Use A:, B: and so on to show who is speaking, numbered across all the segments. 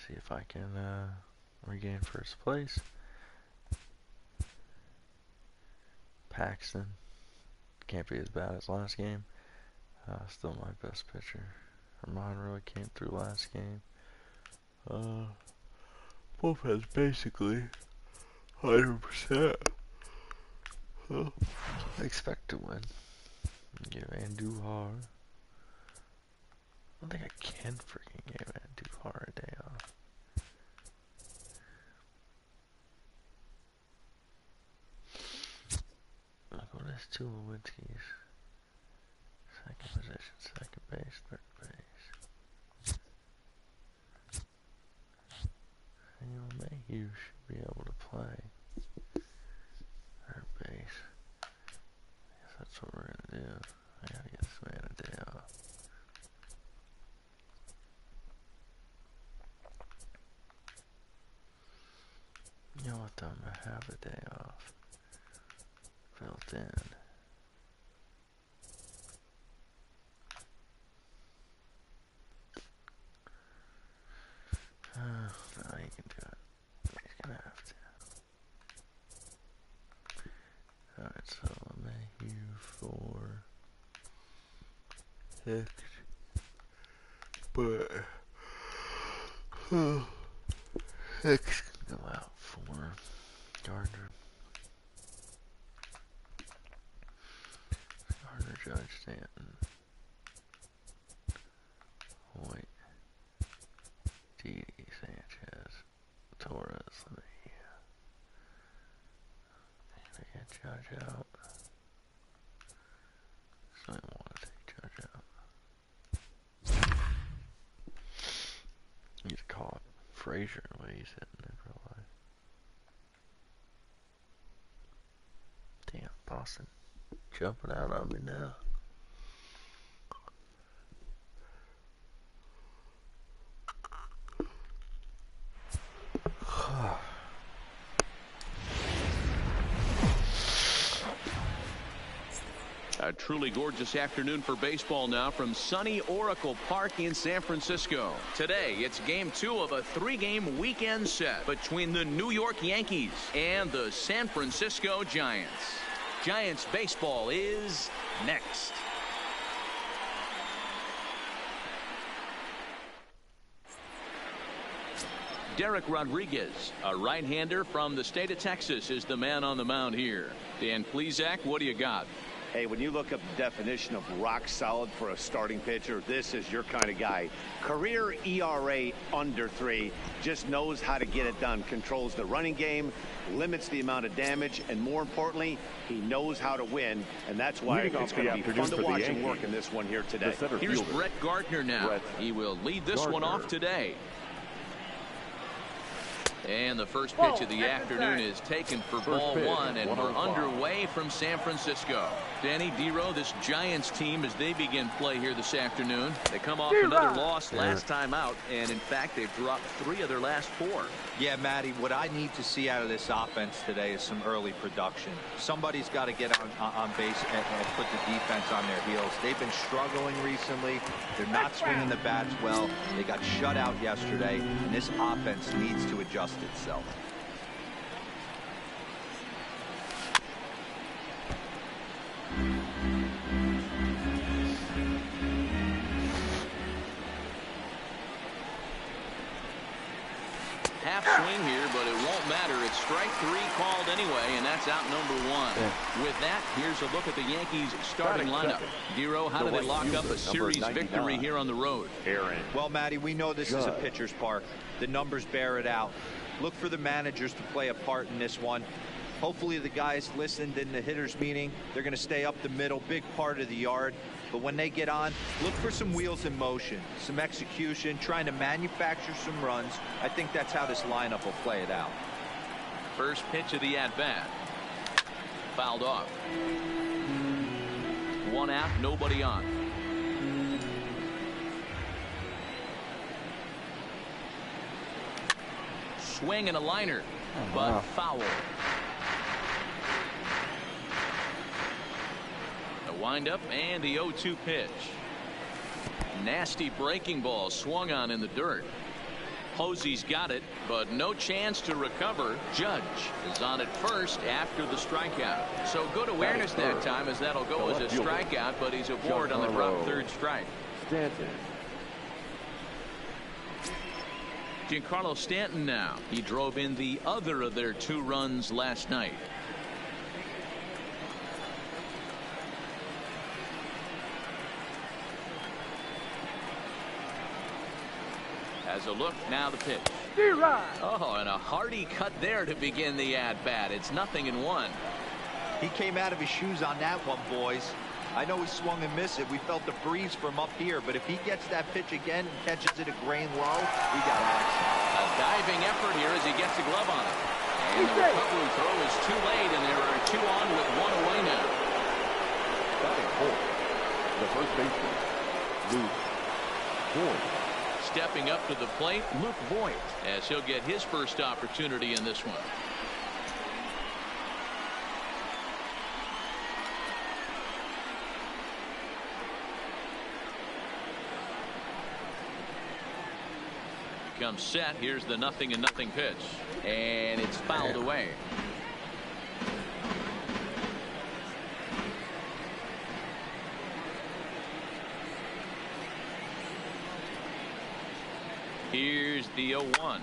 A: See if I can regain first place. Paxton. Can't be as bad as last game. Still my best pitcher. Herman really came through last game. Wolf has basically 100%. I expect to win. Give Andujar. I don't think I can freaking give Andujar a day off. Look, what is two Lewinsky's? Second position, second base, third base. You should be able to play third base. I guess that's what we're gonna do. I gotta get this man a day off. You know what, I'm gonna have a day off built in. No, he can do it. He's gonna have to. Alright, so Mayhew for Hicks. But Hicks can go out for Gardner. Gardner, Judge, Stanton, Hoyt, Didi, Sanchez, Torres. Let me get Judge out. So I want to take Judge out. He's caught Frazier the way he's hitting in real life. Damn, Boston jumping out on me now.
B: A truly gorgeous afternoon for baseball now from sunny Oracle Park in San Francisco. Today, it's game 2 of a 3-game weekend set between the New York Yankees and the San Francisco Giants. Giants baseball is next. Derek Rodriguez, a right-hander from the state of Texas, is the man on the mound here. Dan Plesac, what do you got?
C: Hey, when you look up the definition of rock solid for a starting pitcher, this is your kind of guy. Career ERA under 3, just knows how to get it done, controls the running game, limits the amount of damage, and more importantly, he knows how to win, and that's why it's going to be fun to watch him work in this one here today.
B: Here's Brett Gardner now. He will lead this one off today. And the first pitch of the afternoon is taken for ball 1, and we're underway from San Francisco. Danny Dero, this Giants team, as they begin play here this afternoon, they come off another loss last time out, and in fact they've dropped 3 of their last 4.
D: Yeah, Matty, what I need to see out of this offense today is some early production. Somebody's got to get on base and put the defense on their heels. They've been struggling recently. They're not swinging the bats well. They got shut out yesterday, and this offense needs to adjust itself.
B: Half swing here, but it won't matter. It's strike 3 called anyway, and that's out number 1. Yeah. With that, here's a look at the Yankees starting lineup. Dero, how do they lock up a series victory here on the road?
D: Well, Matty, we know this is a pitcher's park. The numbers bear it out. Look for the managers to play a part in this one. Hopefully the guys listened in the hitters meeting. They're going to stay up the middle, big part of the yard. But when they get on, look for some wheels in motion, some execution, trying to manufacture some runs. I think that's how this lineup will play it out.
B: First pitch of the at-bat. Fouled off. 1 out, nobody on. Swing and a liner, but foul. The windup and the 0-2 pitch. Nasty breaking ball swung on in the dirt. Posey's got it, but no chance to recover. Judge is on at first after the strikeout. So good awareness that time, as that'll go as a strikeout, but he's aboard on the drop third strike.
E: Stanton.
B: Giancarlo Stanton now. He drove in the other of their 2 runs last night. Has a look, now the pitch. Oh, and a hearty cut there to begin the at-bat. It's 0-1.
D: He came out of his shoes on that one, boys. I know he swung and missed it. We felt the breeze from up here, but if he gets that pitch again and catches it a grain low, we got action.
B: A diving effort here as he gets a glove on it. And the recovery throw is too late, and there are 2 on with 1 away now.
E: Batting fourth, the first baseman, Luke Voigt.
B: Stepping up to the plate, Luke Voigt, as he'll get his first opportunity in this one. Comes set. Here's the 0-0 pitch, and it's fouled away. Here's the 0-1.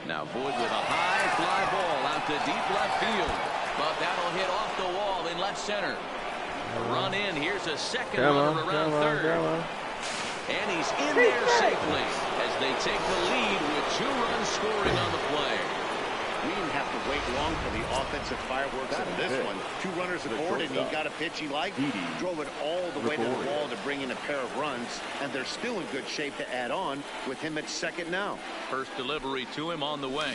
B: Now Voigt with a high fly ball out to deep left field, but that'll hit off the wall in left center. Run in. Here's a second runner around third. And he's in there safely as they take the lead with 2 runs scoring on the play.
C: We didn't have to wait long for the offensive fireworks in this one. 2 runners aboard, and he got a pitch he liked. Drove it all the way to the wall to bring in a pair of runs, and they're still in good shape to add on with him at second now.
B: First delivery to him on the way.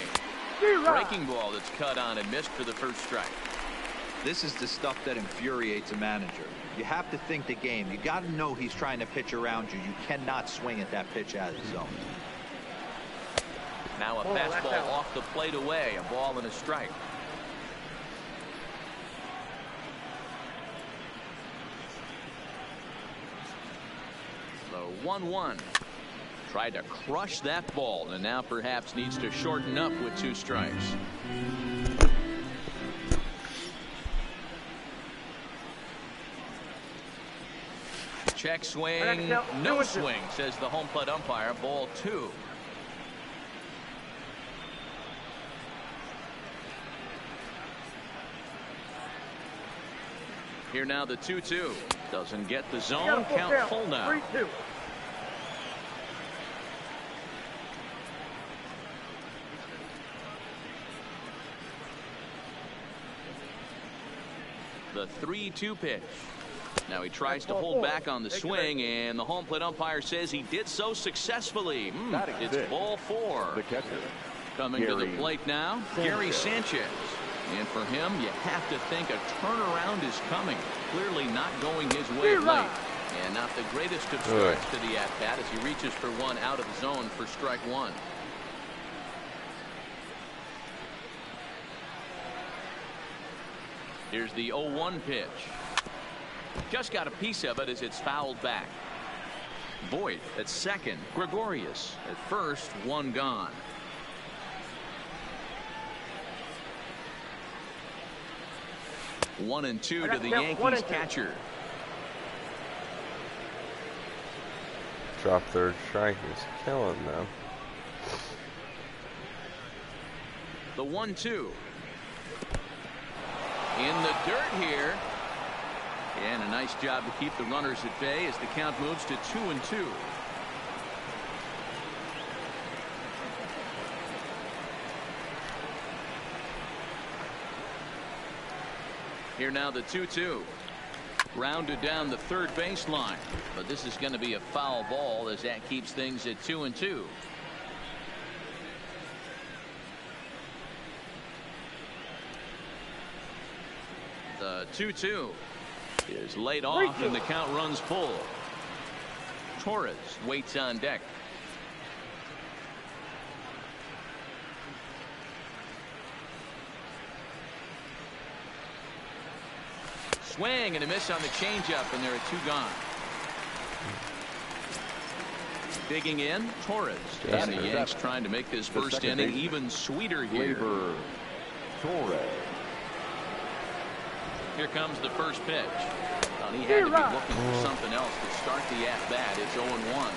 B: Breaking ball that's cut on and missed for the first strike.
D: This is the stuff that infuriates a manager. You have to think the game. You got to know he's trying to pitch around you. You cannot swing at that pitch out of the zone.
B: Now a fastball off the plate away. A ball and a strike. So 1-1. Tried to crush that ball, and now perhaps needs to shorten up with 2 strikes. Check swing, no swing, says the home plate umpire. Ball 2. Here now the 2-2. Doesn't get the zone. Count full now.
F: 3-2.
B: The 3-2 pitch. Now he tries to hold back on the swing, and the home plate umpire says he did so successfully. It's ball 4.
E: The catcher.
B: Coming to the plate now, Gary Sanchez. And for him, you have to think a turnaround is coming. Clearly not going his way of late. And not the greatest of starts to the at-bat as he reaches for 1 out of the zone for strike 1. Here's the 0-1 pitch. Just got a piece of it as it's fouled back. Voigt at second. Gregorius at first. 1 gone. One and 2 to the Yankees catcher.
A: Drop third strike is killing them.
B: The 1-2. In the dirt here. And a nice job to keep the runners at bay as the count moves to 2-2. Here now the 2-2. Rounded down the third baseline, but this is going to be a foul ball as that keeps things at 2-2. The 2-2 is laid off and the count runs full. Torres waits on deck. Swing and a miss on the changeup, and there are 2 gone. Digging in, Torres. And the Yanks trying to make this first inning even sweeter here.
E: Torres.
B: Here comes the first pitch. Well, he had to be looking for something else to start the at-bat. It's 0-1.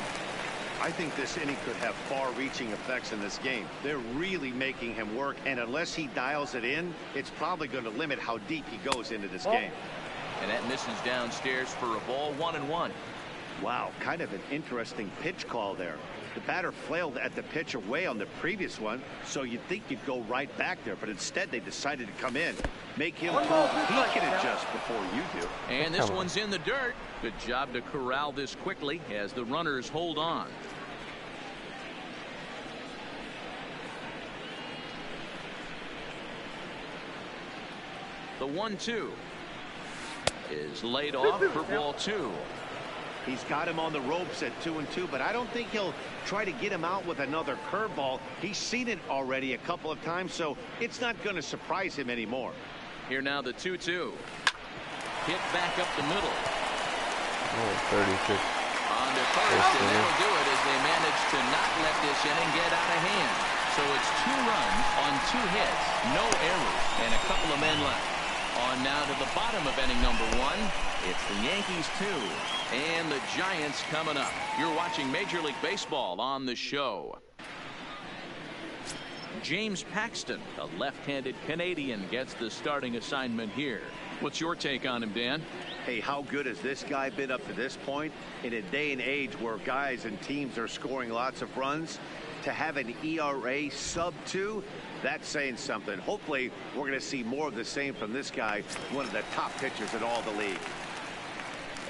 C: I think this inning could have far-reaching effects in this game. They're really making him work, and unless he dials it in, it's probably going to limit how deep he goes into this game.
B: And that misses downstairs for a ball, 1-1.
C: Wow, kind of an interesting pitch call there. The batter flailed at the pitch away on the previous one, so you'd think you'd go right back there, but instead they decided to come in, make him prove he can adjust before you do.
B: And this one's in the dirt. Good job to corral this quickly as the runners hold on. The 1-2 is laid off for ball 2.
C: He's got him on the ropes at 2-2, but I don't think he'll try to get him out with another curveball. He's seen it already a couple of times, so it's not going to surprise him anymore.
B: Here now the 2-2. Hit back up the middle.
A: 36.
B: On to first, and that'll do it as they manage to not let this inning get out of hand. So it's 2 runs on 2 hits, no errors, and a couple of men left. On now to the bottom of inning number 1. It's the Yankees 2 and the Giants coming up. You're watching Major League Baseball on the show. James Paxton, a left-handed Canadian, gets the starting assignment here. What's your take on him, Dan?
C: Hey, how good has this guy been up to this point? In a day and age where guys and teams are scoring lots of runs, to have an ERA sub-2, that's saying something. Hopefully, we're going to see more of the same from this guy, one of the top pitchers in all the league.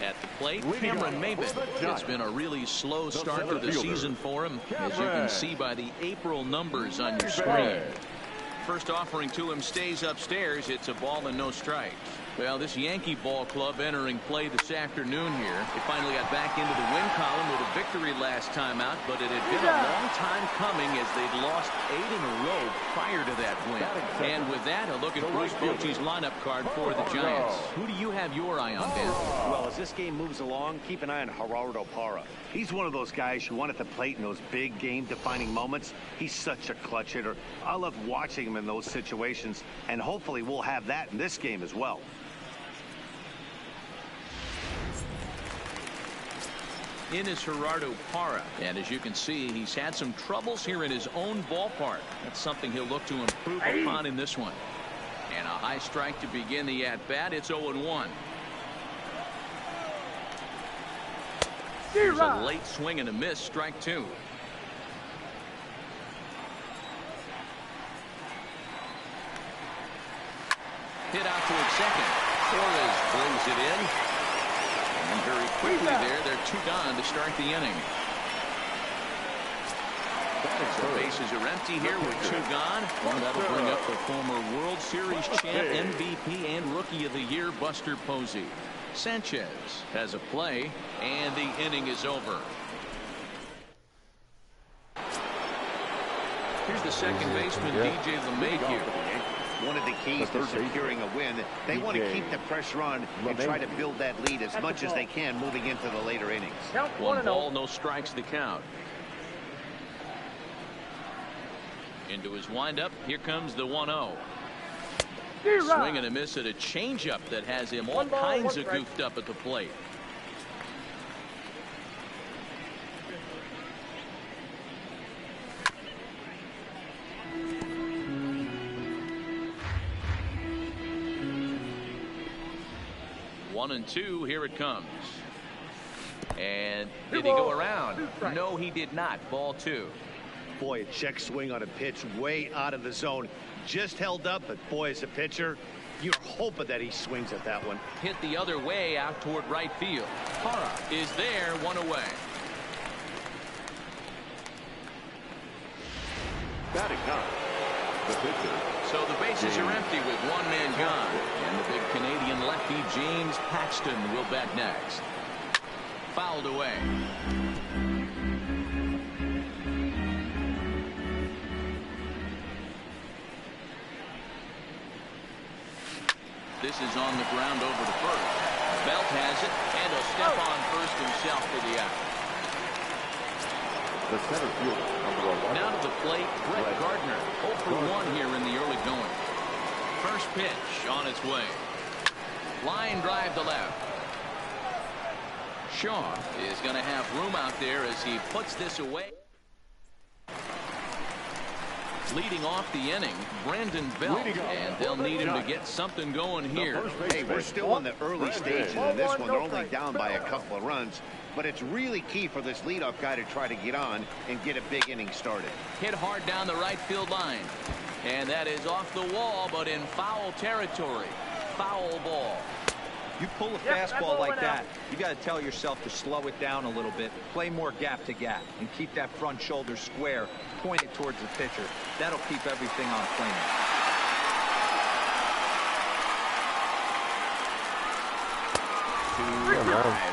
B: At the plate, Cameron Maybin. It's been a really slow start to the season for him, as you can see by the April numbers on your screen. First offering to him stays upstairs. It's a ball and no strikes. Well, this Yankee ball club entering play this afternoon here. They finally got back into the win column with a victory last time out, but it had been a long time coming as they'd lost 8 in a row prior to that win. And with that, a look at Bruce Bochy's lineup card for the Giants. Who do you have your eye on, Ben?
C: Well, as this game moves along, keep an eye on Gerardo Parra. He's one of those guys who want at the plate in those big game-defining moments. He's such a clutch hitter. I love watching him in those situations, and hopefully we'll have that in this game as well.
B: In is Gerardo Parra, and as you can see, he's had some troubles here in his own ballpark. That's something he'll look to improve upon in this one. And a high strike to begin the at-bat. It's 0-1. Here's a late swing and a miss, strike 2. Hit out towards second. Torres brings it in. And very quickly they're 2 gone to start the inning. So bases are empty here with 2 gone. And that'll bring up the former World Series champ, MVP, and Rookie of the Year, Buster Posey. Sanchez has a play, and the inning is over. Here's the second baseman, DJ LeMahieu.
C: One of the keys to securing a win, they want to keep the pressure on and try to build that lead as much as they can moving into the later innings.
B: 1 ball, no strikes to count. Into his windup, here comes the 1-0. Swing and a miss at a changeup that has him all kinds of goofed up at the plate. One and 2, here it comes. And did he go around? No, he did not. Ball 2.
C: Boy, a check swing on a pitch way out of the zone. Just held up, but boy, as a pitcher, you're hoping that he swings at that one.
B: Hit the other way out toward right field. Parra is there, 1 away.
E: Batting time, the pitcher.
B: So the bases are empty with 1 man gone. And the big Canadian lefty James Paxton will bat next. Fouled away. This is on the ground over to first. Belt has it, and he'll step on first himself for the out.
E: The center fielder, number 11.
B: Now to the plate, Brett Gardner. 0 for 1 here in the early going. First pitch on its way. Line drive to left. Shaw is going to have room out there as he puts this away. Leading off the inning, Brandon Belt, and they'll need him to get something going here.
C: Hey, we're still in the early stages of this one. They're only down by a couple of runs, but it's really key for this leadoff guy to try to get on and get a big inning started.
B: Hit hard down the right field line, and that is off the wall, but in foul territory. Foul ball.
D: You pull a fastball like that, you got to tell yourself to slow it down a little bit, play more gap to gap, and keep that front shoulder square, pointed towards the pitcher. That'll keep everything on plane.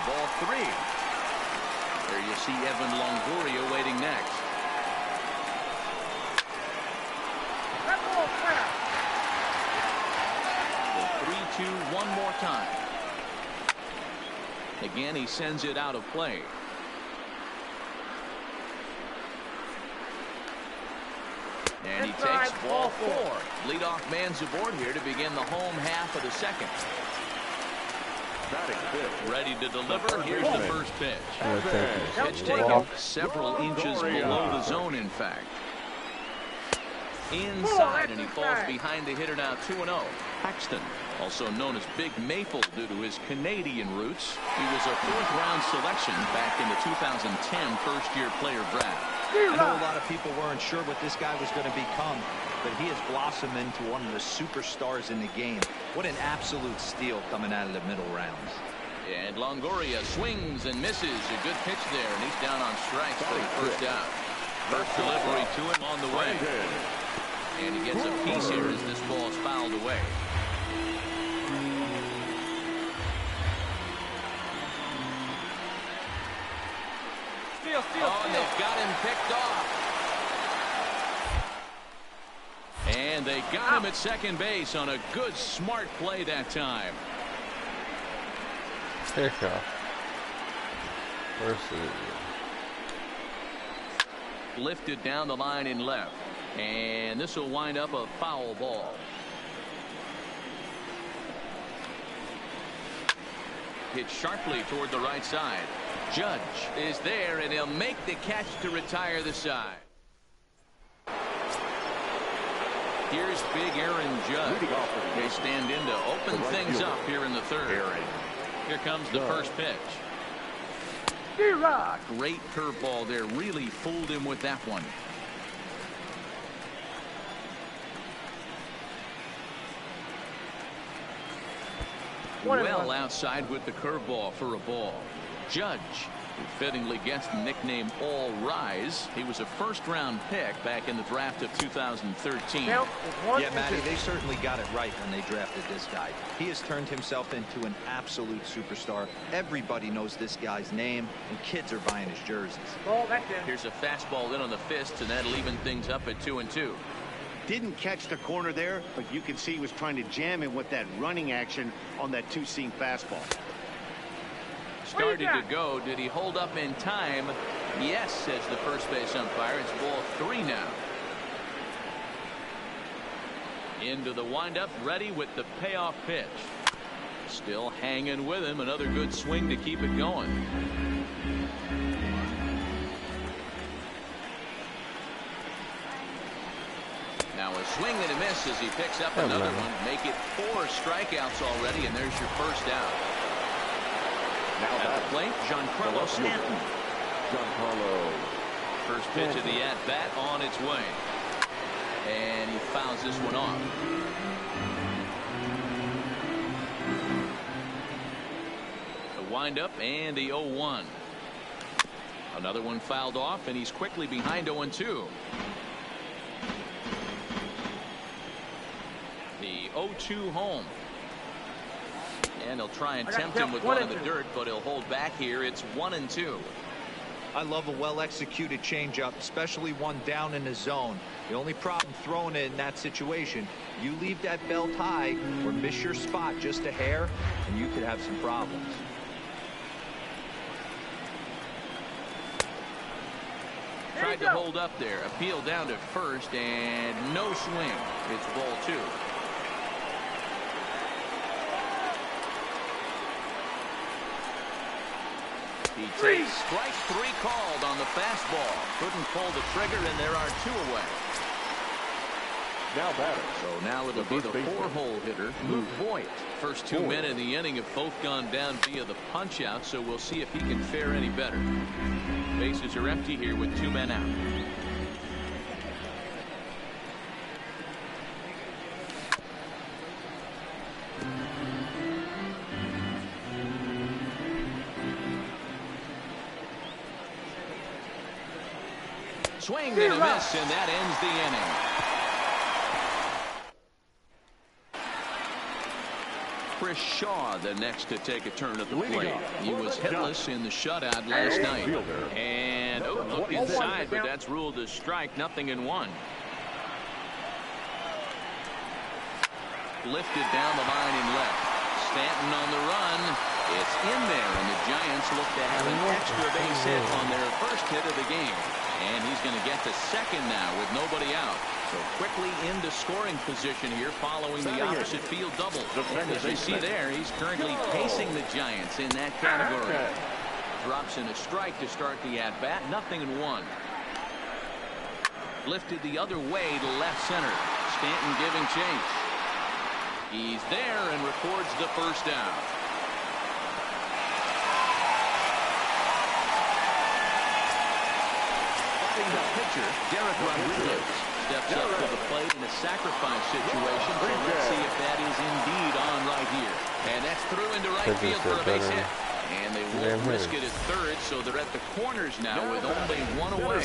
B: Ball 3. There you see Evan Longoria waiting next. The 3-2 one more time. Again, he sends it out of play. And he takes ball 4. Leadoff man's aboard here to begin the home half of the second. Ready to deliver. Here's the first pitch. Pitch taken several inches below the zone, in fact. Inside, and he falls behind the hitter now. 2-0. Paxton, also known as Big Maple due to his Canadian roots. He was a 4th-round selection back in the 2010 first-year player draft.
D: I know a lot of people weren't sure what this guy was going to become, but he has blossomed into one of the superstars in the game. What an absolute steal coming out of the middle rounds.
B: And Longoria swings and misses. A good pitch there, and he's down on strikes for the first out. First delivery to him on the way. And he gets a piece here as this ball is fouled away. And they've got him picked off. And they got him at second base on a good, smart play that time.
A: There you go. Versus.
B: Lifted down the line in left. And this will wind up a foul ball. Hit sharply toward the right side. Judge is there, and he'll make the catch to retire the side. Here's big Aaron Judge. They stand in to open things up here in the third. Here comes the first pitch. Great curveball there. Really fooled him with that one. Well outside with the curveball for a ball. Judge, who fittingly gets the nickname All Rise. He was a first-round pick back in the draft of 2013.
D: Yeah, Matty, they certainly got it right when they drafted this guy. He has turned himself into an absolute superstar. Everybody knows this guy's name, and kids are buying his jerseys.
B: Here's a fastball in on the fist, and that'll even things up at 2-2.
C: Didn't catch the corner there, but you can see he was trying to jam him with that running action on that two-seam fastball.
B: Started to go. Did he hold up in time? Yes, says the first base umpire. It's ball 3 now. Into the windup, ready with the payoff pitch. Still hanging with him. Another good swing to keep it going. Now a swing and a miss as he picks up another one. Make it 4 strikeouts already, and there's your first out. Now at the plate, Giancarlo Stanton.
E: Giancarlo.
B: First pitch of the at-bat on its way. And he fouls this one off. The windup and the 0-1. Another one fouled off, and he's quickly behind 0-2. The 0-2 home. And he'll try and tempt him with one in the dirt, but he'll hold back here. It's 1-2.
D: I love a well-executed changeup, especially one down in the zone. The only problem throwing it in that situation, you leave that belt high or miss your spot just a hair, and you could have some problems.
B: tried to hold up there. Appeal down to first and no swing. It's ball 2. He takes strike 3 called on the fastball. Couldn't pull the trigger, and there are 2 away.
E: Now batter.
B: So now it'll be the 4-hole hitter, Luke Voigt. First 2 men in the inning have both gone down via the punch out, so we'll see if he can fare any better. Bases are empty here with 2 men out. Swing and a miss, and that ends the inning. Chris Shaw, the next to take a turn at the plate. He was hitless in the shutout last night. And look inside, but that's ruled as strike. 0-1. Lifted down the line in left. Stanton on the run. It's in there, and the Giants look to have an extra base hit on their first hit of the game. And he's going to get the second now with nobody out. So quickly into scoring position here following the opposite field double. And as you see there, he's currently pacing the Giants in that category. Drops in a strike to start the at-bat. 0-1. Lifted the other way to left center. Stanton giving chase. He's there and records the first out. The pitcher, Derek Rodriguez, steps up to the plate in a sacrifice situation. So let's see if that is indeed on right here. And that's through into right field for a base hit. And they won't risk it at third, so they're at the corners now with only 1 away.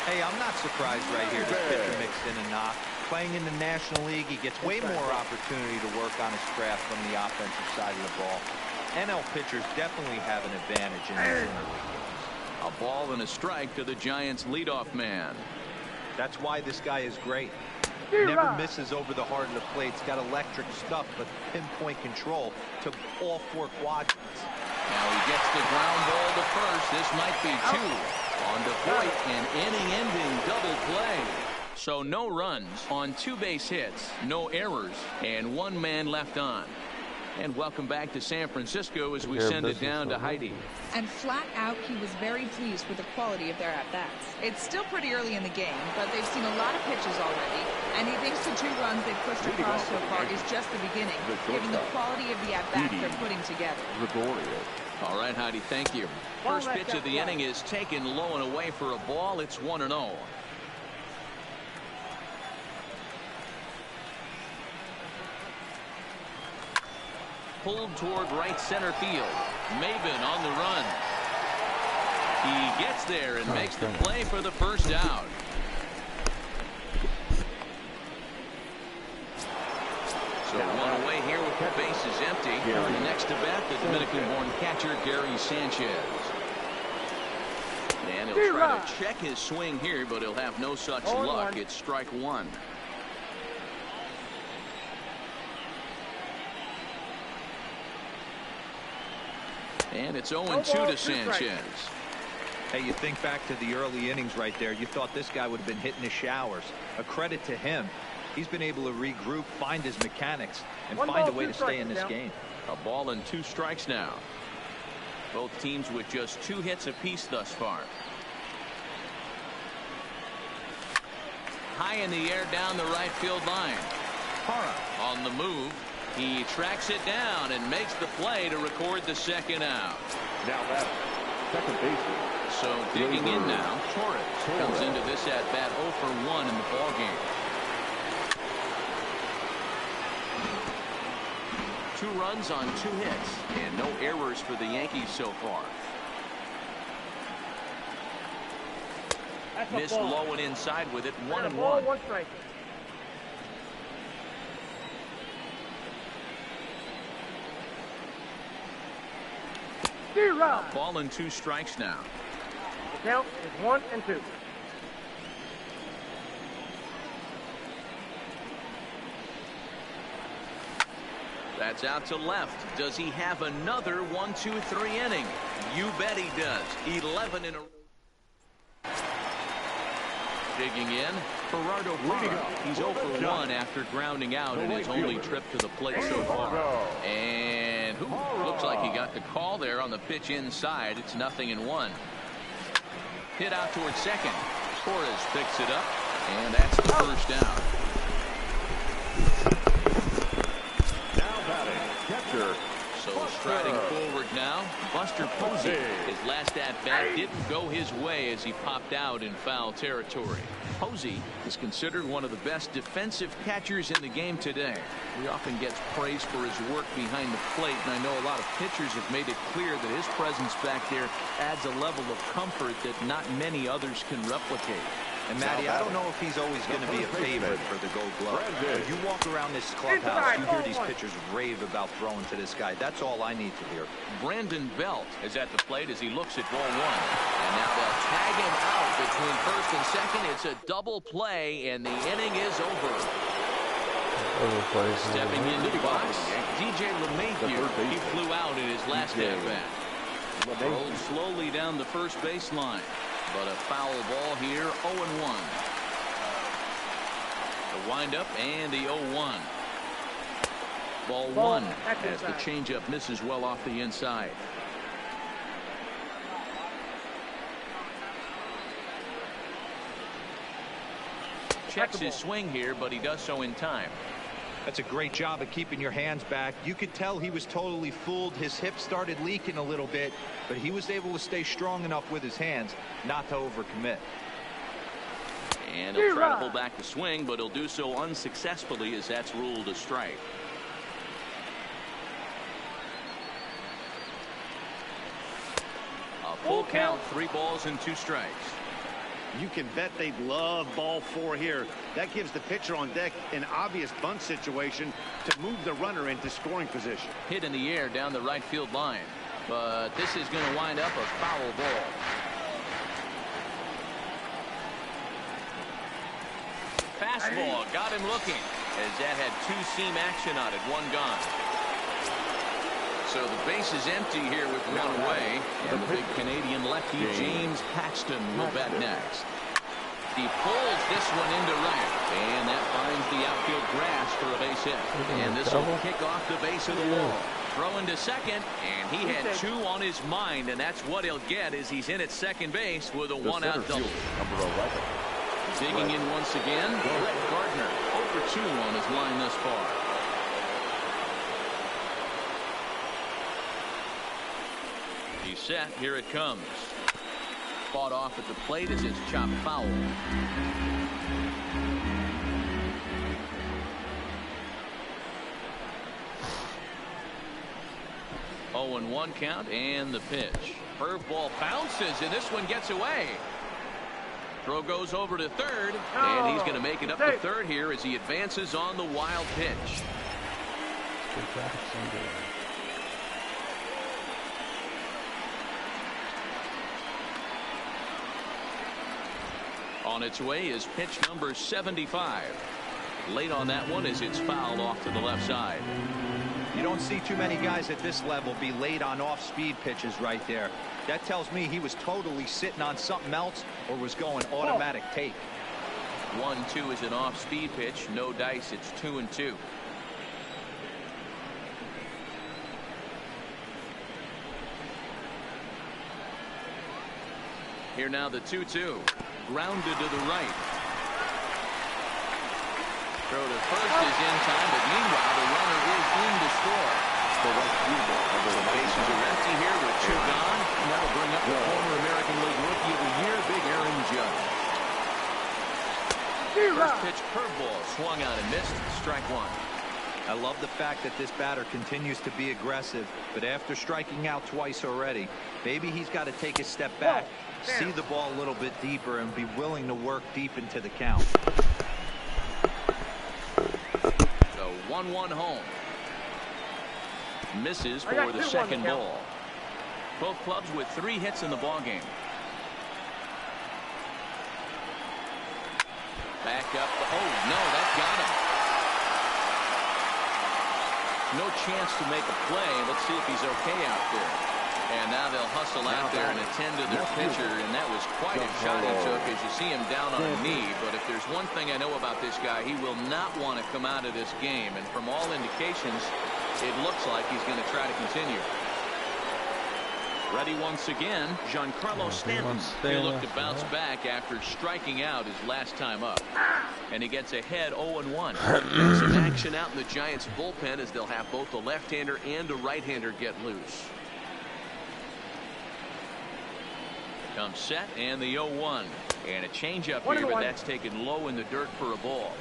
D: Hey, I'm not surprised right here. This pitcher mixed in a knock. Playing in the National League, he gets way more opportunity to work on his craft from the offensive side of the ball. NL pitchers definitely have an advantage in this interleague.
B: A ball and a strike to the Giants leadoff man.
D: That's why this guy is great. Never misses over the heart of the plate. He's got electric stuff, but pinpoint control to all 4 quadrants.
B: Now he gets the ground ball to first. This might be 2. On to Voigt, an inning-ending double play. So no runs on 2 base hits, no errors, and 1 man left on. And welcome back to San Francisco as we send it down to Heidi.
F: And flat out, he was very pleased with the quality of their at-bats. It's still pretty early in the game, but they've seen a lot of pitches already, and he thinks the 2 runs they've pushed across so far is just the beginning, given the quality of the at-bats they're putting together.
B: All right, Heidi, thank you. First pitch of the inning is taken low and away for a ball. It's 1-0. Pulled toward right center field. Maven on the run. He gets there and makes the play for the first out. So 1 away here with the bases empty. The next to bat, the Dominican-born catcher Gary Sanchez. And he'll try to check his swing here, but he'll have no such luck. It's strike 1. And it's 0-2 to Sanchez.
D: Hey, you think back to the early innings right there. You thought this guy would have been hitting the showers. A credit to him. He's been able to regroup, find his mechanics, and find a way to stay in this game.
B: A ball and 2 strikes now. Both teams with just 2 hits apiece thus far. High in the air down the right field line. Parra on the move. He tracks it down and makes the play to record the second out.
E: Now that second baseman.
B: So digging in now, Torres comes into this at bat 0 for 1 in the ball game. 2 runs on 2 hits and no errors for the Yankees so far. Missed low and inside with it. 1-1. Ball and 2 strikes now.
G: The count is 1-2.
B: That's out to left. Does he have another 1-2-3 inning? You bet he does. 11 in a row. Digging in, Gerardo Parra. He's 0 for 1 after grounding out in his only trip to the plate so far. And looks like he got the call there on the pitch inside. It's 0-1. Hit out towards second. Torres picks it up, and that's the first down.
E: Now batting, catcher.
B: So striding forward now, Buster Posey. His last at-bat didn't go his way as he popped out in foul territory. Posey is considered one of the best defensive catchers in the game today. He often gets praised for his work behind the plate, and I know a lot of pitchers have made it clear that his presence back there adds a level of comfort that not many others can replicate.
D: And Matty, I don't know if he's always going to be a favorite for the Gold Glove. When you walk around this clubhouse, you hear these pitchers rave about throwing to this guy. That's all I need to hear.
B: Brandon Belt is at the plate as he looks at ball one. And now they'll tag him out between first and second. It's a double play, and the inning is over. Stepping into the box, DJ LeMahieu. He flew out in his last at-bat. Rolled slowly down the first baseline. But a foul ball here, 0-1. The windup and the 0-1. Ball one as the changeup misses well off the inside. Checks his swing here, but he does so in time.
D: That's a great job of keeping your hands back. You could tell he was totally fooled. His hip started leaking a little bit, but he was able to stay strong enough with his hands not to overcommit.
B: And he'll try to pull back the swing, but he'll do so unsuccessfully as that's ruled a strike. A full count, 3 balls and 2 strikes.
C: You can bet they'd love ball 4 here. That gives the pitcher on deck an obvious bunt situation to move the runner into scoring position.
B: Hit in the air down the right field line, but this is going to wind up a foul ball. Fastball got him looking as that had 2-seam action on it, 1 gone. So the base is empty here with 1 away, and the big Canadian lefty James Paxton will bat next. He pulls this one into right, and that finds the outfield grass for a base hit. And this will kick off the base of the wall. Throw into second, and he had 2 on his mind, and that's what he'll get as he's in at second base with a 1-out double. Digging in once again, Brett Gardner, 0 for 2 on his line thus far. He's set. Here it comes. Fought off at the plate as it's chopped foul. 0-1 count and the pitch. Curveball bounces and this one gets away. Throw goes over to third, and he's going to make it up to third here as he advances on the wild pitch. On its way is pitch number 75. Late on that one as it's fouled off to the left side.
D: You don't see too many guys at this level be late on off-speed pitches right there. That tells me he was totally sitting on something else or was going automatic take.
B: 1-2 is an off-speed pitch. No dice. It's 2-2. Here now the 2-2. Grounded to the right. Throw to first is in time, but meanwhile the runner is in to score. The bases are empty here with 2 gone. And that'll bring up the former American League Rookie of the Year, Big Aaron Judge. First pitch curveball swung out and missed. Strike 1.
D: I love the fact that this batter continues to be aggressive, but after striking out twice already, maybe he's got to take a step back, see the ball a little bit deeper, and be willing to work deep into the count.
B: So 1-1 home. Misses for the second ball. Both clubs with 3 hits in the ballgame. Back up. Oh, no, that got him. No chance to make a play. Let's see if he's okay out there. And now they'll hustle out there and attend to their pitcher, and that was quite a shot he took as you see him down on a knee. But if there's one thing I know about this guy, he will not want to come out of this game. And from all indications, it looks like he's going to try to continue. Ready once again, Giancarlo Stanton. He'll look to bounce back after striking out his last time up. And he gets ahead 0-1.
H: Some action out in the Giants bullpen as they'll have both a left-hander and a right-hander get loose.
B: Comes set and the 0-1. And a changeup here, but that's taken low in the dirt for a ball.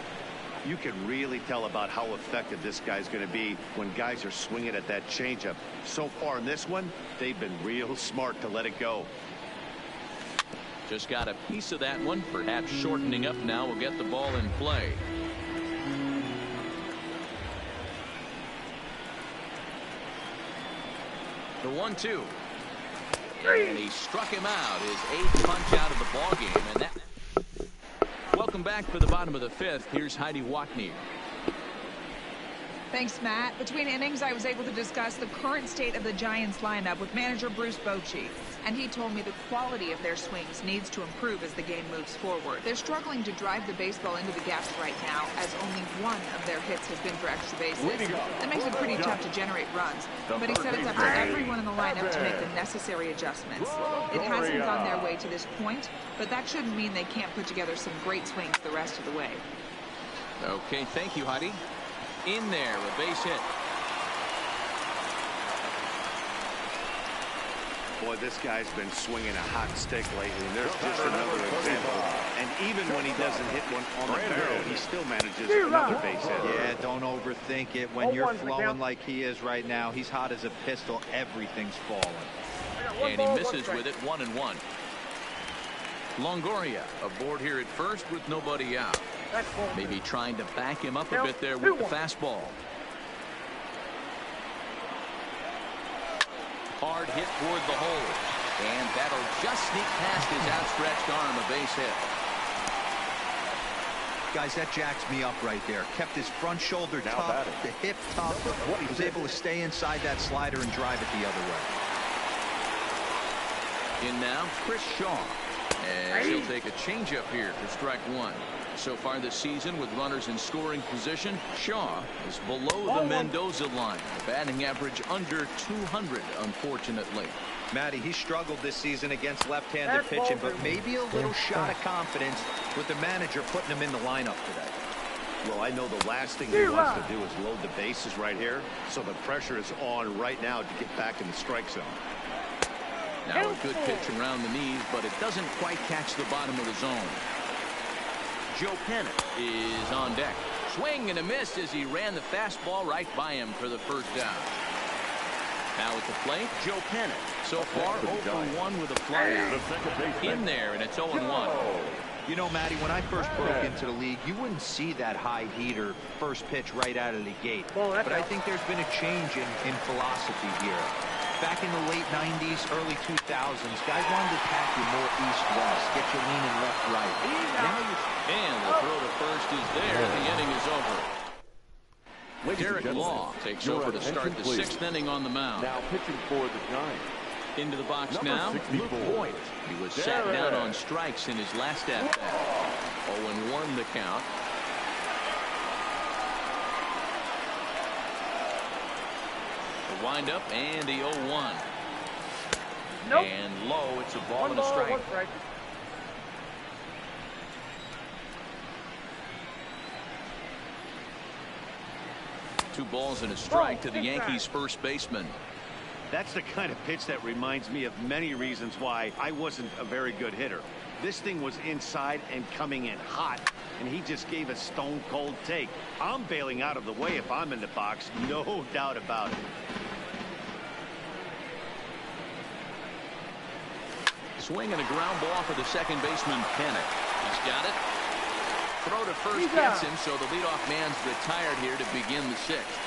C: You can really tell about how effective this guy's going to be when guys are swinging at that changeup. So far in this one, they've been real smart to let it go.
B: Just got a piece of that one, perhaps shortening up now will get the ball in play. The 1-2. And he struck him out, his 8th punch out of the ballgame, and that. Welcome back for the bottom of the 5th. Here's Heidi Watney.
F: Thanks, Matt. Between innings, I was able to discuss the current state of the Giants lineup with manager Bruce Bochy, and he told me the quality of their swings needs to improve as the game moves forward. They're struggling to drive the baseball into the gaps right now, as only one of their hits has been for extra bases. That makes it pretty tough to generate runs, but he said it's up to everyone in the lineup to make the necessary adjustments. It hasn't gone their way to this point, but that shouldn't mean they can't put together some great swings the rest of the way.
B: Okay, thank you, Heidi. In there, a base hit.
C: Boy, this guy's been swinging a hot stick lately, and there's just another example. And even when he doesn't hit one on the barrel, he still manages another base hit.
D: Yeah, don't overthink it. When you're flowing like he is right now, he's hot as a pistol. Everything's falling.
B: And he misses with it, 1-1. Longoria aboard here at first with nobody out. Maybe trying to back him up a bit there with the fastball. Hard hit toward the hole. And that'll just sneak past his outstretched arm, a base hit.
D: Guys, that jacks me up right there. Kept his front shoulder tough, the hip tough. Was able to stay inside that slider and drive it the other way.
B: In now, Chris Shaw. And he'll take a changeup here for strike one. So far this season, with runners in scoring position, Shaw is below the Mendoza line. A batting average under 200, unfortunately.
D: Matty, he struggled this season against left-handed pitching, but maybe a little shot of confidence with the manager putting him in the lineup today.
C: Well, I know the last thing he wants to do is load the bases right here, so the pressure is on right now to get back in the strike zone.
B: Now a good pitch around the knees, but it doesn't quite catch the bottom of the zone. Joe Pennant is on deck. Swing and a miss as he ran the fastball right by him for the first down. Now at the plate, Joe Pennant. So far, 0-for-1 with a flyout. In there, and it's 0-1.
D: You know, Matty, when I first broke into the league, you wouldn't see that high heater first pitch right out of the gate. But I think there's been a change in philosophy here. Back in the late 90s, early 2000s, guys wanted to attack you more east-west, get you leaning left-right. Now
B: and the throw to first is there. The inning is over. Derek Law takes over to start the 6th inning on the mound.
E: Now pitching for the Giants.
B: Into the box now, Luke Voigt. He was sat down on strikes in his last at-bat. 0-1 the count. The windup and the 0-1.
G: Nope.
B: And low, it's a ball and a strike. Two balls and a strike to the Yankees first baseman.
C: That's the kind of pitch that reminds me of many reasons why I wasn't a very good hitter. This thing was inside and coming in hot, and he just gave a stone cold take. I'm bailing out of the way if I'm in the box, no doubt about it.
B: Swing and a ground ball for the second baseman, Pennant. He's got it. Throw to first gets him, so the leadoff man's retired here to begin the 6th.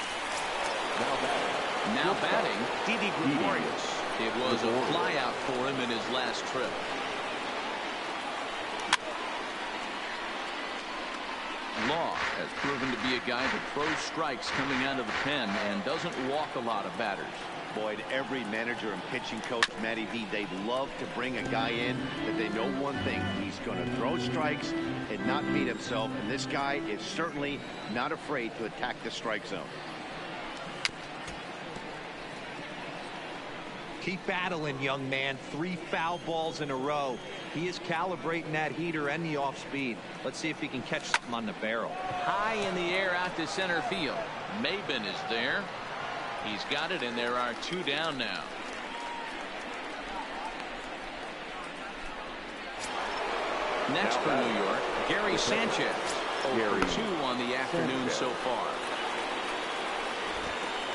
B: Now batting, Didi Gregorius. It was a flyout for him in his last trip. Law has proven to be a guy that throws strikes coming out of the pen and doesn't walk a lot of batters.
C: Boyd, every manager and pitching coach, Matty V, they love to bring a guy in that they know one thing. He's going to throw strikes and not beat himself. And this guy is certainly not afraid to attack the strike zone.
D: Keep battling, young man. 3 foul balls in a row. He is calibrating that heater and the off speed. Let's see if he can catch something on the barrel.
B: High in the air out to center field. Maben is there. He's got it, and there are 2 down now. Next for New York, Gary Sanchez. 0-2 on the afternoon so far.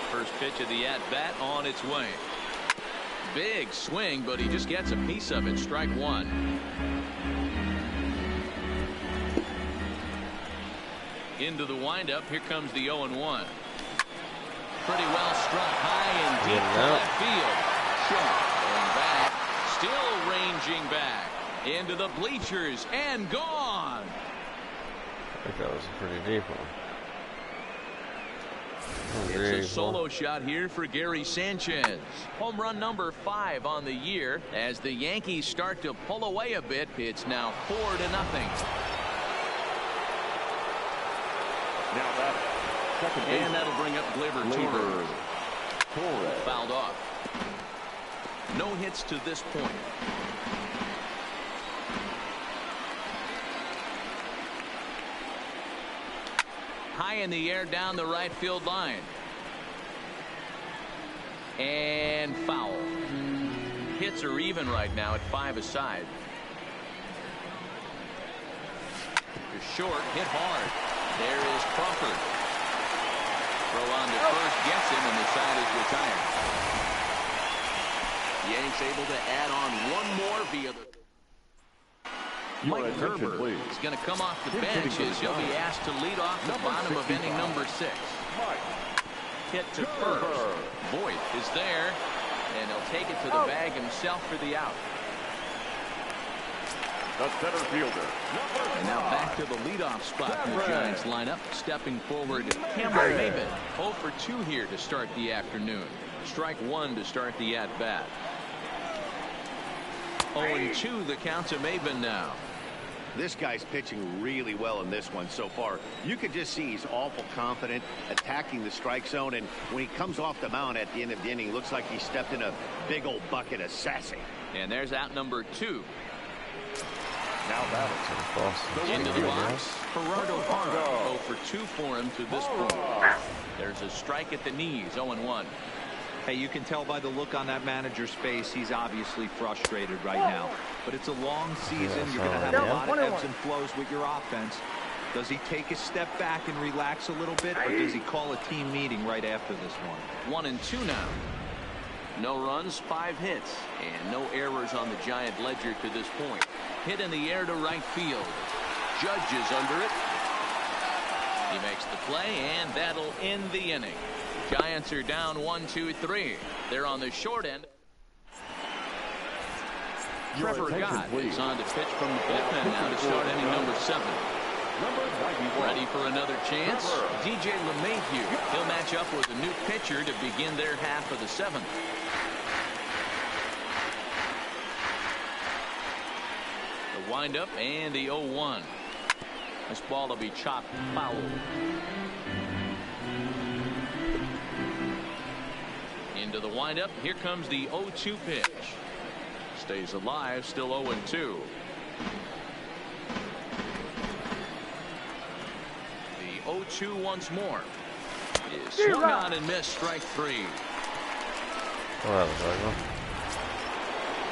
B: First pitch of the at-bat on its way. Big swing, but he just gets a piece of it. Strike 1. Into the windup. Here comes the 0-1. Pretty well struck high and deep to left field. Going back. Still ranging back. Into the bleachers and gone.
A: I think that was a pretty deep one.
B: It's a solo shot here for Gary Sanchez. Home run number 5 on the year. As the Yankees start to pull away a bit, it's now 4-0.
E: Now that
B: and that'll bring up Gleyber Torres. Fouled off. No hits to this point. High in the air down the right field line. And foul. Hits are even right now at 5 aside. Short, hit hard. There is Crawford. Throw on to first, gets him, and the side is retired. Yanks able to add on one more via the... Mike Gerber is going to come off the bench as he'll be asked to lead off the bottom of inning number 6. Hit to first. Voigt is there, and he'll take it to the bag himself for the out.
E: the center fielder.
B: And now back to the leadoff spot in the Giants lineup. Stepping forward, Cameron Maben. 0 for 2 here to start the afternoon. Strike 1 to start the at-bat. 0-2 the count to Maben now.
C: This guy's pitching really well in this one so far. You can just see he's awful confident attacking the strike zone, and when he comes off the mound at the end of the inning, looks like he stepped in a big old bucket of sassy.
B: And there's out number 2.
E: Now that's
B: into the box. Gerardo Parra 0 for 2 for him to this point. There's a strike at the knees. 0-1.
D: Hey, you can tell by the look on that manager's face, he's obviously frustrated right now. But it's a long season. You're going to have a lot of ebbs and flows with your offense. Does he take a step back and relax a little bit, or does he call a team meeting right after this one?
B: 1-2 now. No runs, 5 hits, and no errors on the Giant ledger to this point. Hit in the air to right field. Judge is under it. He makes the play, and that'll end the inning. Giants are down 1-2-3. They're on the short end. Trevor Gott is on to pitch from the bullpen now to start inning number 7. Ready for another chance? DJ LeMahieu. He'll match up with a new pitcher to begin their half of the 7th. The windup and the 0-1. This ball will be chopped foul. Into the windup. Here comes the 0-2 pitch. Stays alive. Still 0-2. The 0-2 once more. Is swung on and missed. Strike 3.
A: Oh, that was ugly.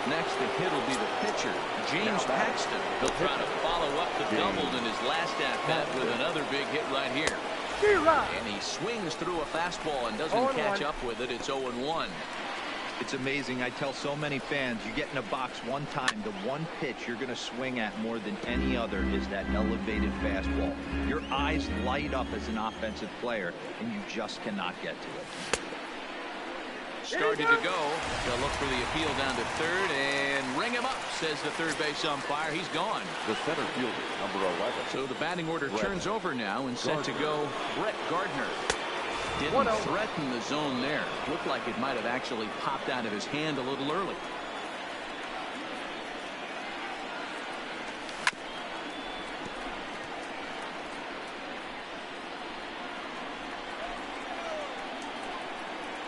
B: Next to hit will be the pitcher, James Paxton. He'll try to follow up the double in his last at-bat with another big hit right here. And he swings through a fastball and doesn't catch up with it. It's 0-1.
D: It's amazing. I tell so many fans, you get in a box one time, the one pitch you're going to swing at more than any other is that elevated fastball. Your eyes light up as an offensive player, and you just cannot get to it.
B: Started to go. They'll look for the appeal down to third and ring him up, says the third base umpire. He's gone.
E: the center fielder, number 11.
B: So the batting order turns over now and set to go Brett Gardner.
H: Didn't threaten the zone there. Looked like it might have actually popped out of his hand a little early.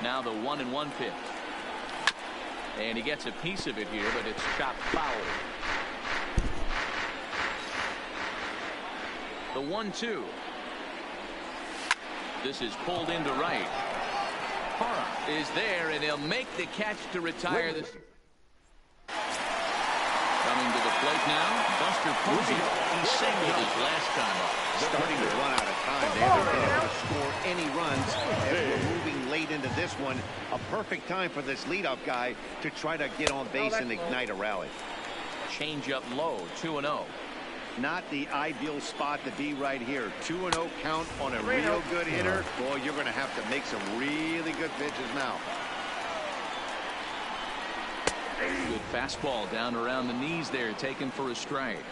H: Now the 1-1 pitch. And he gets a piece of it here, but it's chopped foul. The 1-2. This is pulled into right. Hara is there, and he'll make the catch to retire this. Coming to the plate now, Buster Posey. He singled his last time up.
C: Starting to run out of time. They haven't been able to score any runs as we're moving late into this one. A perfect time for this leadoff guy to try to get on base and ignite a rally.
H: Change up low, 2-0.
C: Not the ideal spot to be right here. 2-0 count on a real good hitter. Boy, you're going to have to make some really good pitches now.
H: Good fastball down around the knees there, taken for a strike.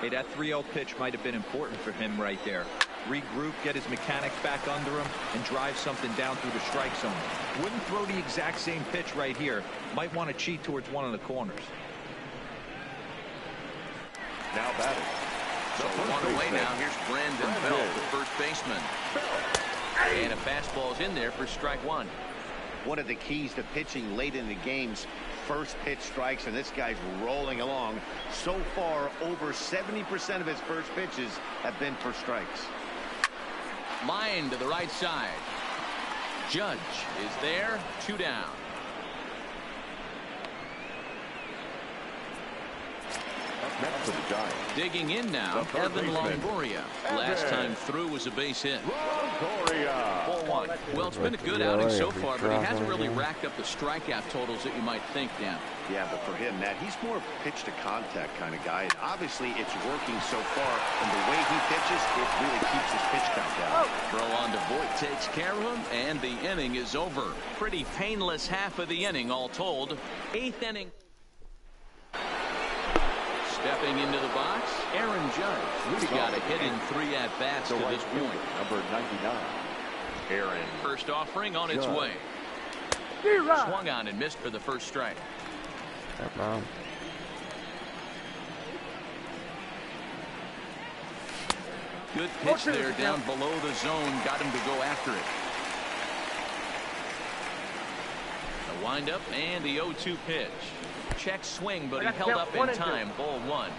D: Hey, that 3-0 pitch might have been important for him right there. Regroup, get his mechanics back under him, and drive something down through the strike zone. Wouldn't throw the exact same pitch right here. Might want to cheat towards one of the corners.
E: Now batting.
H: So one away now. Here's Brandon Bell, the first baseman. And a fastball's in there for strike one.
C: One of the keys to pitching late in the game's first pitch strikes, and this guy's rolling along. So far, over 70% of his first pitches have been for strikes.
H: Line to the right side. Judge is there, 2 down.
E: Next to the Giants.
H: Digging in now, Evan Longoria. Last time through was a base hit.
E: Longoria.
H: 4-1. Well, it's been a good outing so far, but he hasn't really racked up the strikeout totals that you might think, Dan.
C: Yeah, but for him, Matt, he's more of a pitch to contact kind of guy. And obviously, it's working so far, and the way he pitches, it really keeps his pitch count down.
H: Throw on to Voit takes care of him, and the inning is over. Pretty painless half of the inning, all told. 8th inning. Stepping into the box, Aaron Judge. He's got a hit in 3 at-bats to this point.
E: Number 99. Aaron.
H: First offering on its way. Swung on and missed for the first strike. Good pitch there down below the zone. Got him to go after it. The windup and the 0-2 pitch. Check swing, but he held up in time. Ball 1.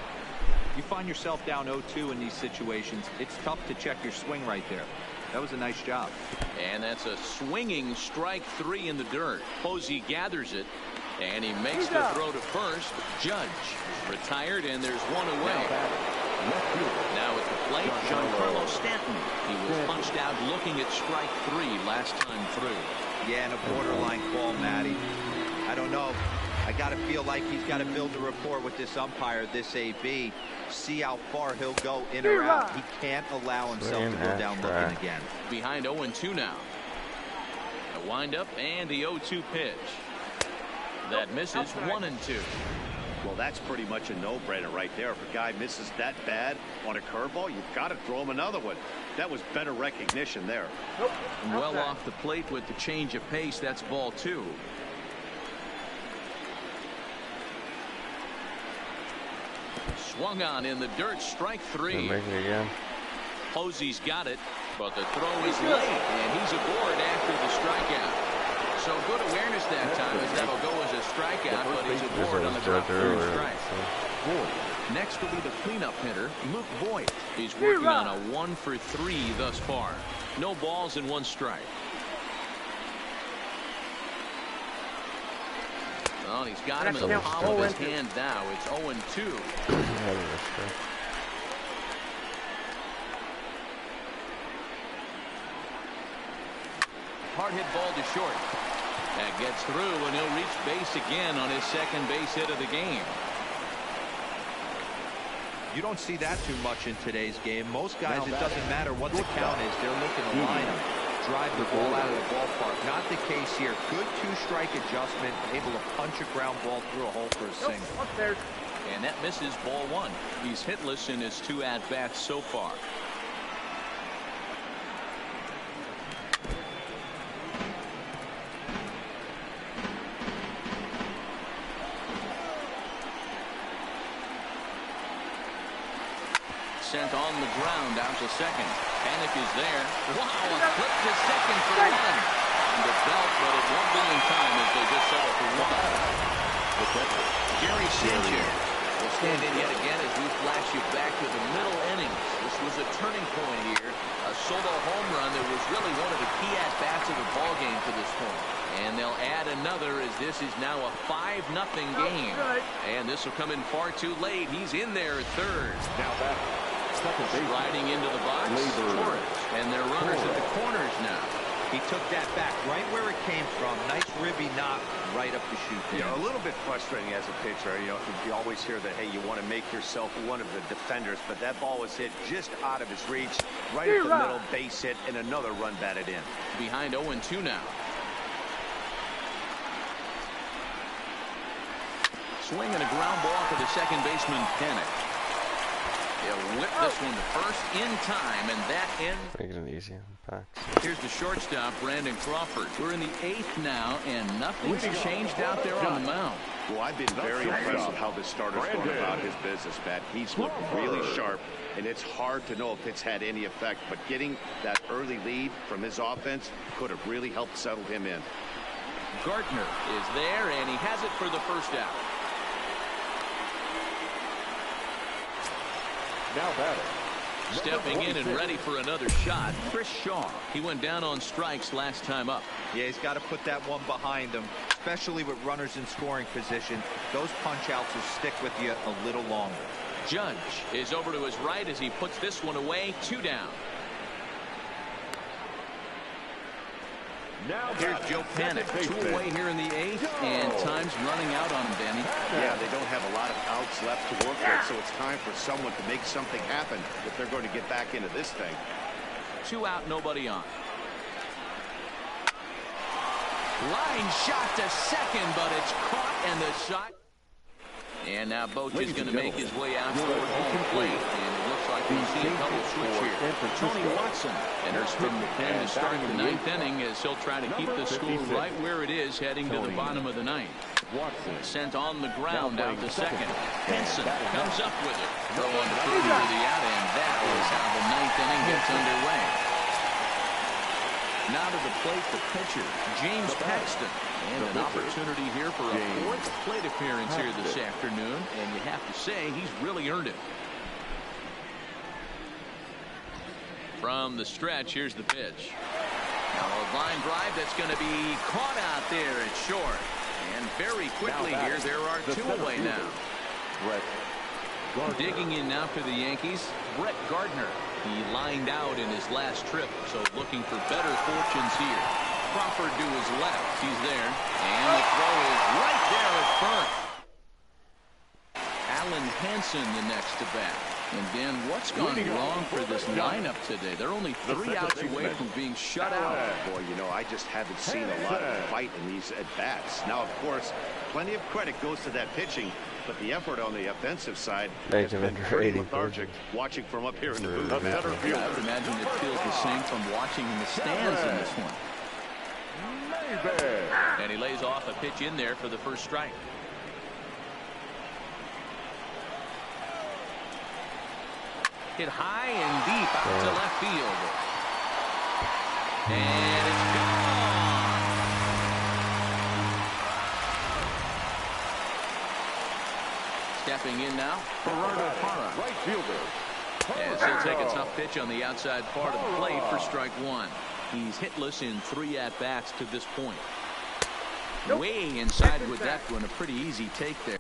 D: You find yourself down 0-2 in these situations. It's tough to check your swing right there. That was a nice job.
H: And that's a swinging strike 3 in the dirt. Posey gathers it, and he makes the throw to first. Judge retired, and there's one away. Now at the plate, Giancarlo Stanton. He was punched out looking at strike 3 last time through.
D: Yeah, and a borderline call, Matty. I don't know. I got to feel like he's got to build a rapport with this umpire, this AB. See how far he'll go in or out. He can't allow himself to go down looking again.
H: Behind 0-2 now. A windup and the 0-2 pitch. That misses 1-2.
C: Well, that's pretty much a no-brainer right there. If a guy misses that bad on a curveball, you've got to throw him another one. That was better recognition there.
H: Well off the plate with the change of pace. That's ball 2. Swung on in the dirt, strike 3. Posey's got it, but the throw is late, and he's aboard after the strikeout. So good awareness that time, as that'll go as a strikeout, but he's aboard on the drop third strike. Next will be the cleanup hitter, Luke Voit. He's working on a 1 for 3 thus far. No balls and 1 strike. Oh, he's got him in the palm of his hand now. It's 0-2. Hard hit ball to short. That gets through, and he'll reach base again on his second base hit of the game.
D: You don't see that too much in today's game. Most guys, it doesn't matter what the count is. They're looking to line them, drive the ball out of the ballpark. Not the case here. Good 2-strike adjustment, able to punch a ground ball through a hole for a single.
H: And that misses ball 1. He's hitless in his 2 at-bats so far.
B: sent on the ground out to second. Panic is there. Wow, a flip to second for one. And the belt, but it won't be in time as they just settle for one. Jerry Sanchez will stand in yet again as we flash you back to the middle innings. This was a turning point here. A solo home run that was really one of the key at-bats of the ballgame to this point. And they'll add another as this is now a 5-0 game. And this will come in far too late. He's in there at third.
E: Now back. Second base.
B: Riding into the box. Torres. And they're runners at the corners now.
D: He took that back right where it came from. Nice ribby knock right up the chute.
C: A little bit frustrating as a pitcher. You always hear that, hey, you want to make yourself one of the defenders, but that ball was hit just out of his reach, right at the middle, base hit, and another run batted in.
B: Behind 0-2 now. Swing and a ground ball for the second baseman, Panic. He'll whip this one to first in time, and that ends.
A: Making it easy. Back.
B: Here's the shortstop, Brandon Crawford. We're in the 8th now, and nothing's changed out there on the mound.
C: Well, I've been very impressed with how this starter's going about his business, Matt. He's looked really sharp, and it's hard to know if it's had any effect, but getting that early lead from his offense could have really helped settle him in.
B: Gardner is there, and he has it for the first out.
E: Now batting.
B: Stepping in and ready for another shot, Chris Shaw. He went down on strikes last time up.
D: Yeah, he's got to put that one behind him, especially with runners in scoring position. Those punch-outs will stick with you a little longer.
B: Judge is over to his right as he puts this one away. 2 down.
E: Now
B: here's Joe Panic. 2 away here in the 8th, and time's running out on him, Danny.
C: Yeah, they don't have a lot of outs left to work with, so it's time for someone to make something happen if they're going to get back into this thing.
B: 2 out, nobody on. Line shot to second, but it's caught, and the shot. And now Boch is going to make his way out toward home plate. And it looks like we'll see a double switch here. Tony Watson enters from the pen to start the 9th inning as he'll try to keep the score right where it is heading to the bottom of the 9th. Sent on the ground out to second. Henson comes up with it. Throw on the third for the out, and that is how the 9th inning gets underway. Now to the plate, the pitcher, James Paxton. And an opportunity here for a 4th plate appearance here this afternoon. And you have to say, he's really earned it. From the stretch, here's the pitch. Now a line drive that's going to be caught out there at short. And very quickly here, there are 2 away now. Digging in now for the Yankees, Brett Gardner. He lined out in his last trip, so looking for better fortunes here. Crawford to his left. He's there. And the throw is right there at first. Alan Hansen the next to bat. And Dan, what's gone wrong for this lineup today? They're only 3 outs away from being shut out.
C: Boy, I just haven't seen a lot of fight in these at-bats. Now, of course, plenty of credit goes to that pitching, but the effort on the offensive side has been pretty lethargic watching from up here in the booth.
B: I would imagine it feels the same from watching in the stands in this one. And he lays off a pitch in there for the first strike. Hit high and deep out to left field. And it's gone. Stepping in now, Gerardo Parra.
E: Right fielder.
B: As he'll take a tough pitch on the outside part of the plate for strike 1. He's hitless in 3 at-bats to this point. Way inside with that one. A pretty easy take there.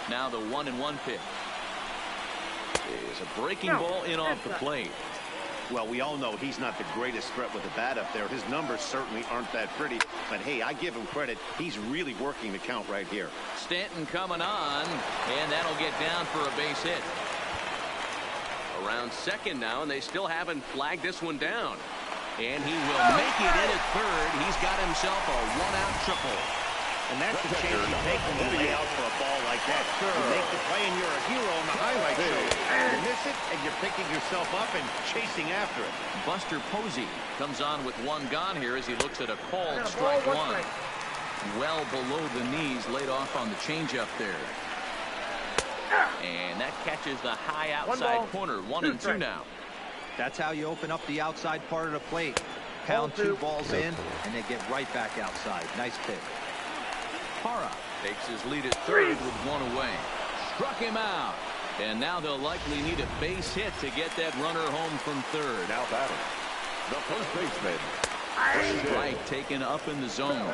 B: Now the 1-1 pitch. Is a breaking ball in off the plate.
C: Well, we all know he's not the greatest threat with the bat up there. His numbers certainly aren't that pretty. But, hey, I give him credit. He's really working the count right here.
B: Stanton coming on, and that'll get down for a base hit. Around second now, and they still haven't flagged this one down. And he will make it in at third. He's got himself a 1-out triple.
C: And that's the chance you take when you lay out for a ball like that. You make the play and you're a hero on the highlight show. You miss it and you're picking yourself up and chasing after it.
B: Buster Posey comes on with one gone here as he looks at a called strike one. Well below the knees, laid off on the changeup there. And that catches the high outside corner. 1-2 now.
D: That's how you open up the outside part of the plate. Pound 2 balls in, and they get right back outside. Nice pitch.
B: Parra takes his lead at third with one away. Struck him out. And now they'll likely need a base hit to get that runner home from third.
E: Now batting, the first baseman.
B: Strike taken up in the zone.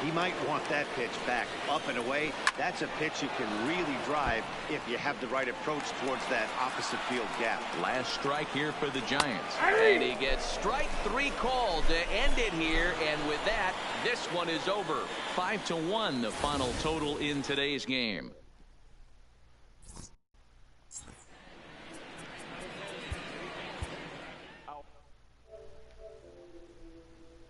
C: He might want that pitch back up and away. That's a pitch you can really drive if you have the right approach towards that opposite field gap.
B: Last strike here for the Giants. And he gets strike 3 called to end it here. And with that, this one is over. 5-1 the final total in today's game.